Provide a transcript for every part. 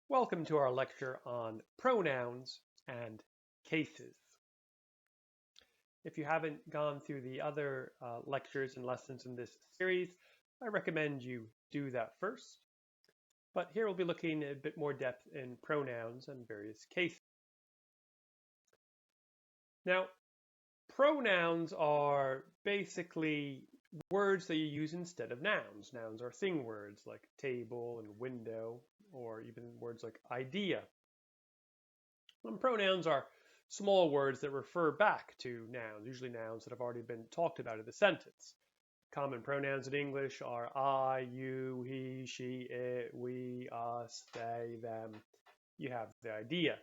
Welcome to our lecture on pronouns and cases. If you haven't gone through the other lectures and lessons in this series, I recommend you do that first. But here we'll be looking at a bit more depth in pronouns and various cases. Now, pronouns are basically words that you use instead of nouns. Nouns are thing words like table and window, or even words like idea. And pronouns are small words that refer back to nouns, usually nouns that have already been talked about in the sentence. Common pronouns in English are I, you, he, she, it, we, us, they, them. You have the idea.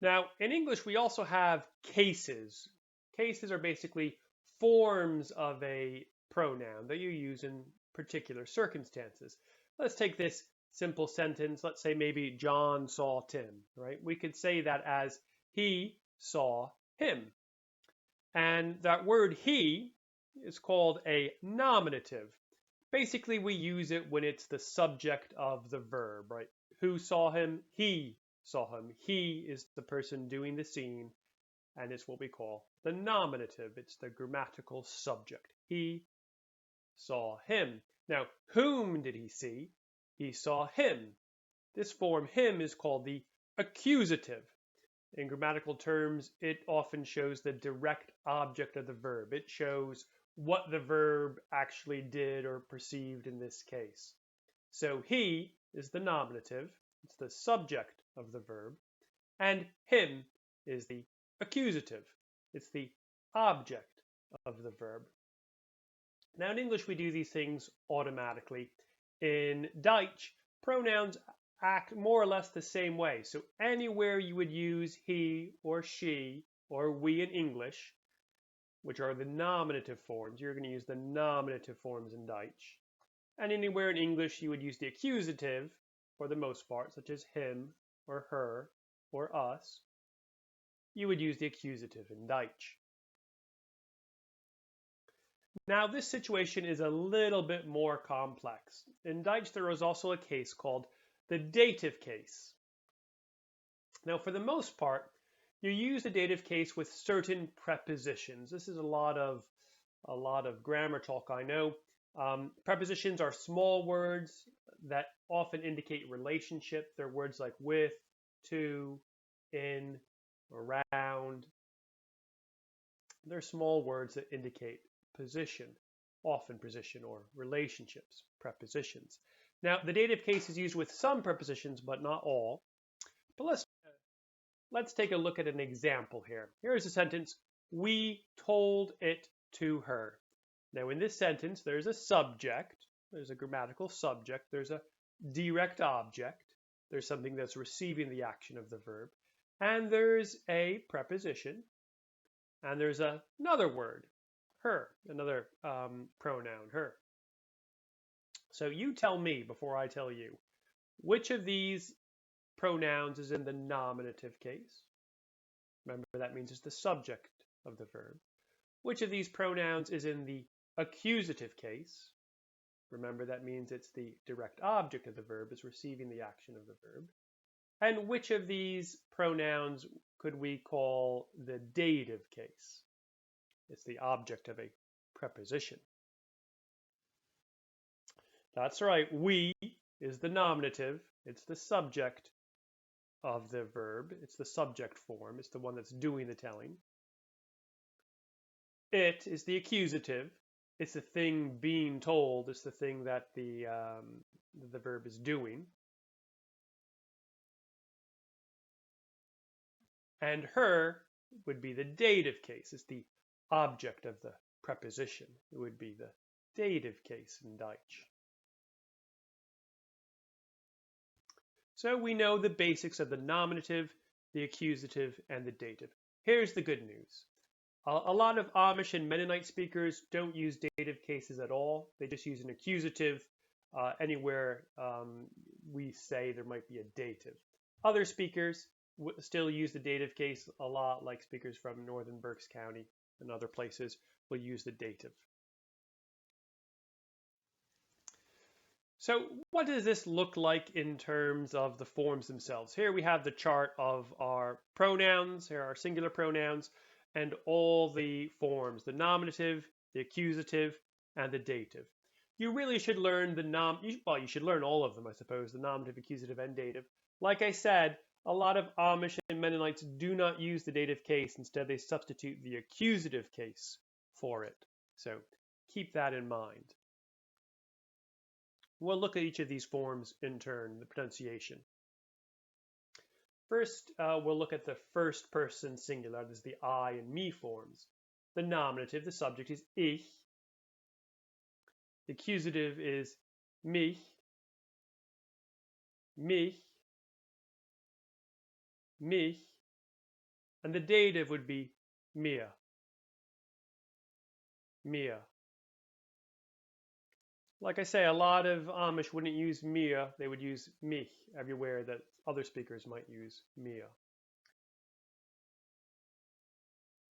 Now, in English, we also have cases. Cases are basically forms of a pronoun that you use in particular circumstances. Let's take this simple sentence. Let's say maybe John saw Tim, right? We could say that as he saw him. And that word he is called a nominative. Basically, we use it when it's the subject of the verb, right? Who saw him? He saw him. He is the person doing the scene, and it's what we call the nominative. It's the grammatical subject. He saw him. Now, whom did he see? He saw him. This form him is called the accusative. In grammatical terms, it often shows the direct object of the verb. It shows what the verb actually did or perceived in this case. So he is the nominative. It's the subject of the verb. And him is the accusative. It's the object of the verb. Now in English, we do these things automatically. In Dutch, pronouns act more or less the same way. So anywhere you would use he or she or we in English, which are the nominative forms, you're going to use the nominative forms in Dutch. And anywhere in English you would use the accusative for the most part, such as him or her or us. You would use the accusative in Dutch. Now this situation is a little bit more complex. In Dutch there is also a case called the dative case. Now for the most part, you use the dative case with certain prepositions. This is a lot of grammar talk, I know. Prepositions are small words that often indicate relationship. They're words like with, to, in, around. They're small words that indicate position, often position or relationships, prepositions. Now, the dative case is used with some prepositions, but not all. But let's take a look at an example here. Here's a sentence, we told it to her. Now, in this sentence, there's a subject, there's a grammatical subject, there's a direct object, there's something that's receiving the action of the verb, and there's a preposition, and there's another word, her, another pronoun, her. So you tell me before I tell you, which of these pronouns is in the nominative case? Remember, that means it's the subject of the verb. Which of these pronouns is in the accusative case? Remember, that means it's the direct object of the verb is receiving the action of the verb. And which of these pronouns could we call the dative case? It's the object of a preposition. That's right, we is the nominative. It's the subject of the verb. It's the subject form. It's the one that's doing the telling. It is the accusative. It's the thing being told. It's the thing that the verb is doing. And her would be the dative case. It's the object of the preposition. It would be the dative case in Dutch. So we know the basics of the nominative, the accusative, and the dative. Here's the good news. A lot of Amish and Mennonite speakers don't use dative cases at all. They just use an accusative anywhere we say there might be a dative. Other speakers still use the dative case a lot, like speakers from northern Berks County and other places will use the dative. So what does this look like in terms of the forms themselves? Here we have the chart of our pronouns, here are our singular pronouns, and all the forms, the nominative, the accusative, and the dative. You really should learn you should learn all of them, I suppose, the nominative, accusative, and dative. Like I said, a lot of Amish and Mennonites do not use the dative case. Instead, they substitute the accusative case for it. So keep that in mind. We'll look at each of these forms in turn, the pronunciation. First, we'll look at the first person singular. This is the I and me forms. The nominative, the subject is ich. The accusative is mich, mich, mich. And the dative would be mir, mir. Like I say, a lot of Amish wouldn't use mir, they would use mich everywhere that other speakers might use mir.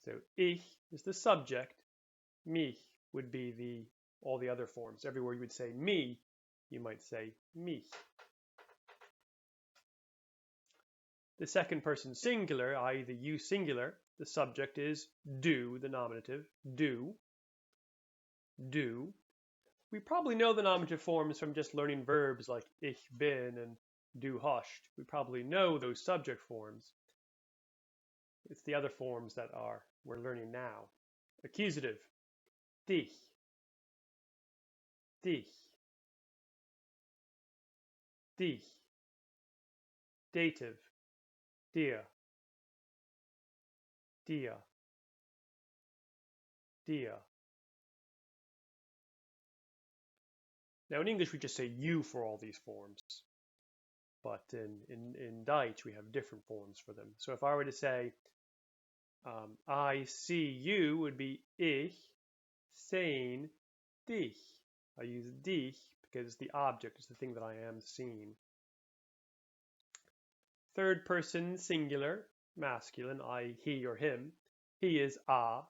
So ich is the subject, mich would be all the other forms. Everywhere you would say me, you might say mich. The second person singular, i.e. the you singular, the subject is du, the nominative, du, du. We probably know the nominative forms from just learning verbs like ich bin and du hast. We probably know those subject forms. It's the other forms that we're learning now. Accusative, dich, dich, dich. Dative, dir, dir, dir. Now in English we just say you for all these forms, but in Dutch we have different forms for them. So if I were to say I see you would be ich sehen dich. I use dich because it's the object, it's the thing that I am seeing. Third person singular, masculine, I, he or him. He is a.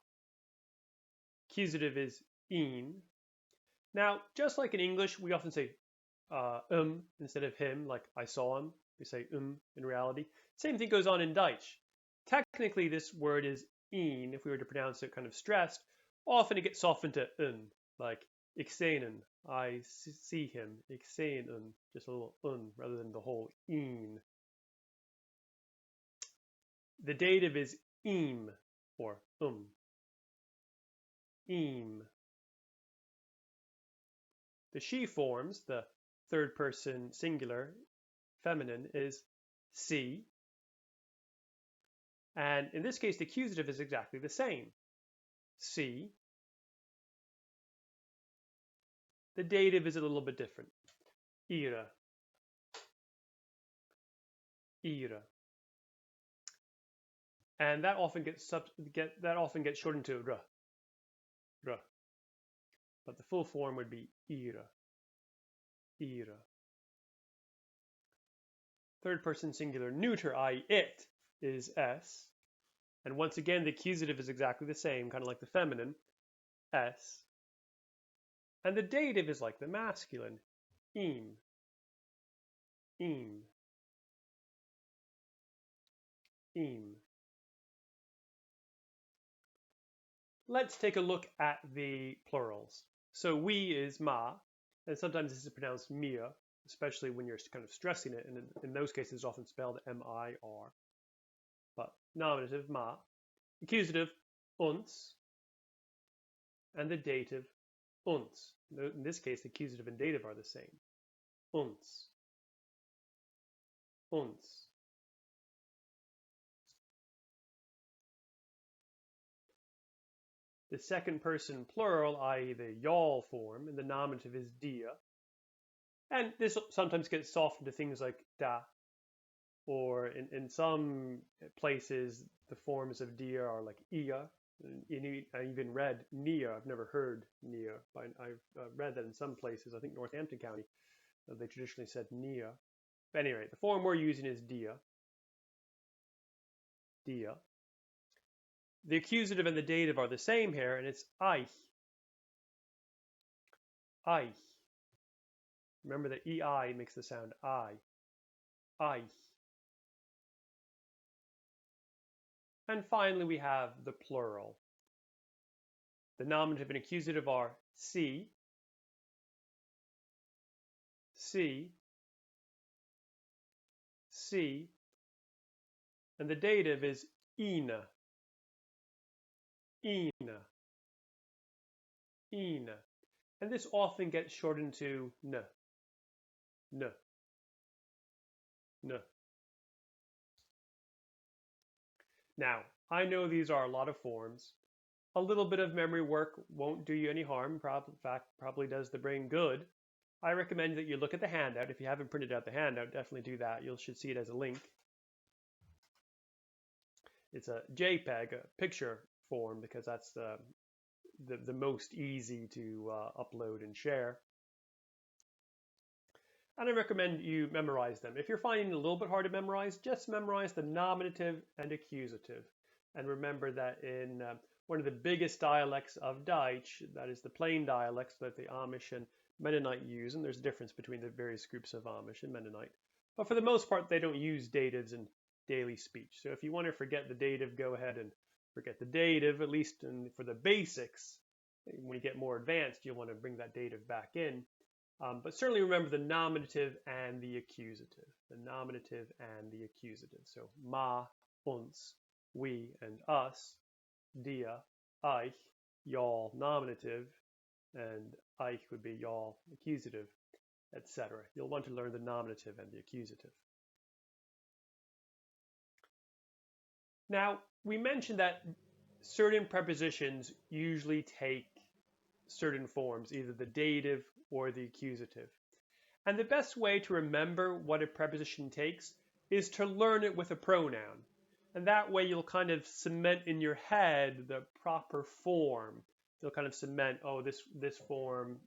Accusative is ihn. Now, just like in English, we often say instead of him, like I saw him. We say in reality. Same thing goes on in Dutch. Technically, this word is ihn. If we were to pronounce it kind of stressed, often it gets softened to like ik zie I see him. Ik zie just a little rather than the whole ihn. The dative is ihm or ihm. The she forms, the third person singular feminine, is sie. And in this case, the accusative is exactly the same. Sie. The dative is a little bit different. Ihre. Ihre. And that often gets shortened to r. R. But the full form would be ihre. Ihre. Third person singular neuter, i.e. it, is s. And once again, the accusative is exactly the same, kind of like the feminine, s. And the dative is like the masculine, ihm. Ihm. Ihm. Let's take a look at the plurals. So we is ma, and sometimes this is pronounced mir, especially when you're kind of stressing it, and in those cases it's often spelled M-I-R. But nominative ma, accusative uns, and the dative uns. In this case, the accusative and dative are the same. Uns. Uns. The second person plural, i.e. the y'all form, and the nominative is dia. And this sometimes gets softened to things like da, or in some places, the forms of dia are like ia. I even read nia. I've never heard nia, but I've read that in some places. I think Northampton County, they traditionally said nia. But anyway, the form we're using is dia. Dia. The accusative and the dative are the same here, and it's eich. Eich. Remember that EI makes the sound I. I. And finally, we have the plural. The nominative and accusative are see, see, see, and the dative is ina, ina, ina. And this often gets shortened to n, n, n. Now, I know these are a lot of forms. A little bit of memory work won't do you any harm. In fact, probably does the brain good. I recommend that you look at the handout. If you haven't printed out the handout, definitely do that. You should see it as a link. It's a JPEG, a picture form, because that's the most easy to upload and share. And I recommend you memorize them. If you're finding it a little bit hard to memorize, just memorize the nominative and accusative. And remember that in one of the biggest dialects of Dutch, that is the plain dialects that the Amish and Mennonite use, and there's a difference between the various groups of Amish and Mennonite. But for the most part, they don't use datives in daily speech. So if you want to forget the dative, go ahead and forget the dative, at least for the basics. When you get more advanced, you'll want to bring that dative back in. But certainly remember the nominative and the accusative. The nominative and the accusative. So ma, uns, we, and us. Dia, ich, y'all, nominative, and ich would be y'all, accusative, etc. You'll want to learn the nominative and the accusative. Now, we mentioned that certain prepositions usually take certain forms, either the dative or the accusative. And the best way to remember what a preposition takes is to learn it with a pronoun. And that way you'll kind of cement in your head the proper form. You'll kind of cement, oh, this form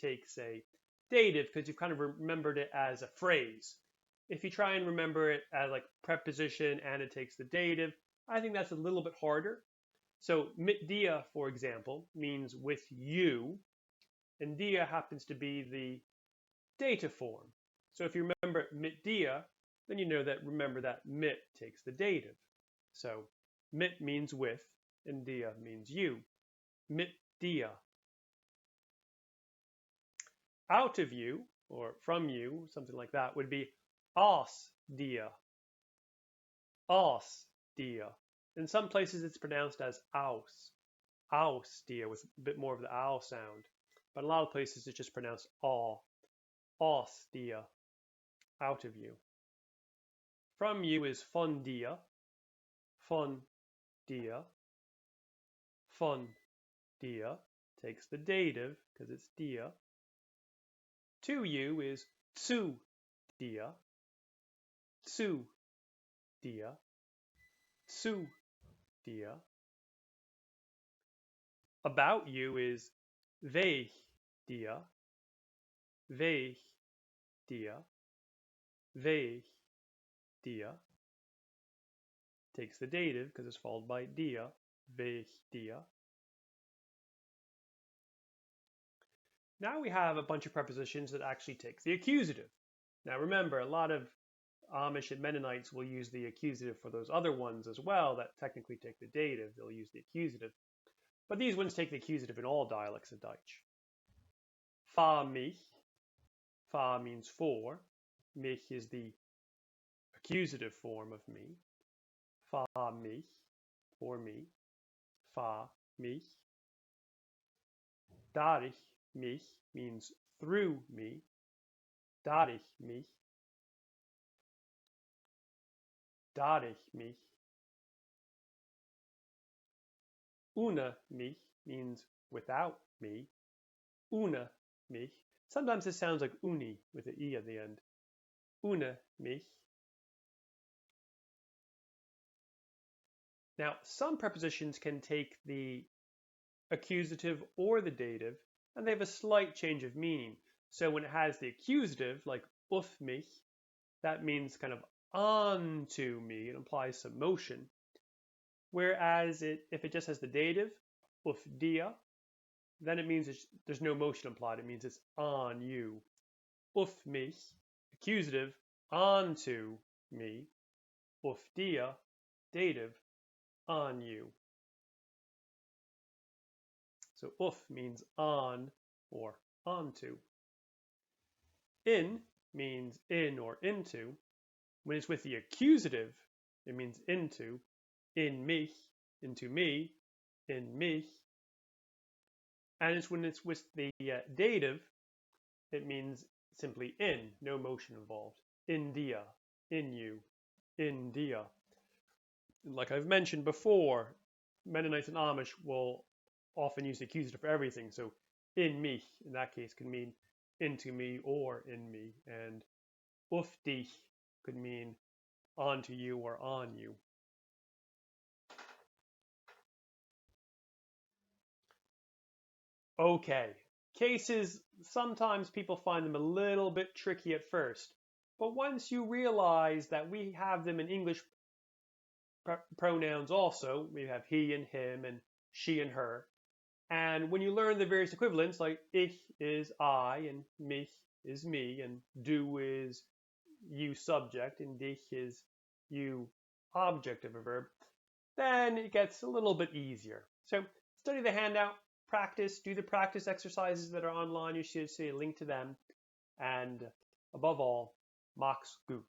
takes a dative because you've kind of remembered it as a phrase. If you try and remember it as like preposition and it takes the dative, I think that's a little bit harder. So mit dir, for example, means with you, and dir happens to be the dative form. So if you remember mit dir, then you know that, remember that mit takes the dative. So mit means with, and dir means you. Mit dir. Out of you, or from you, something like that, would be aus dir. Aus dir. In some places it's pronounced as aus dir, with a bit more of the ow sound. But in a lot of places it's just pronounced aw. Aus dir. Out of you. From you is von dir. Von dir. Von dir takes the dative because it's dir. To you is zu dir. Zu dir. Zu dir. About you is weg dir. Weg dir. Weg dir. Takes the dative because it's followed by dir. Weg dir. Now we have a bunch of prepositions that actually take the accusative. Now remember, a lot of Amish and Mennonites will use the accusative for those other ones as well that technically take the dative. They'll use the accusative. But these ones take the accusative in all dialects of Dutch. Fa mich. Fa means for. Mich is the accusative form of me. Fa mich, for me. Fa mich. Dadurch mich means through me. Dadurch mich. Dadurch mich. Ohne mich means without me. Ohne mich. Sometimes it sounds like uni with an e at the end. Ohne mich. Now, some prepositions can take the accusative or the dative, and they have a slight change of meaning. So when it has the accusative, like auf mich, that means kind of onto me. It implies some motion. Whereas if it just has the dative, auf dir, then it means there's no motion implied. It means it's on you. auf mich, accusative, onto me, auf dir, dative, on you. So auf means on or onto. In means in or into. When it's with the accusative, it means into. In mich, into me, in mich. And it's when it's with the dative, it means simply in, no motion involved. In dir, in you, in dir. Like I've mentioned before, Mennonites and Amish will often use the accusative for everything. So in mich, in that case, can mean into me or in me. And auf dich could mean onto you or on you. Okay, cases, sometimes people find them a little bit tricky at first. But once you realize that we have them in English pronouns also, we have he and him and she and her. And when you learn the various equivalents, like ich is I and mich is me and du is you subject and dich is you object of a verb, then it gets a little bit easier. So study the handout, practice, do the practice exercises that are online. You should see a link to them. And above all, mach's gut.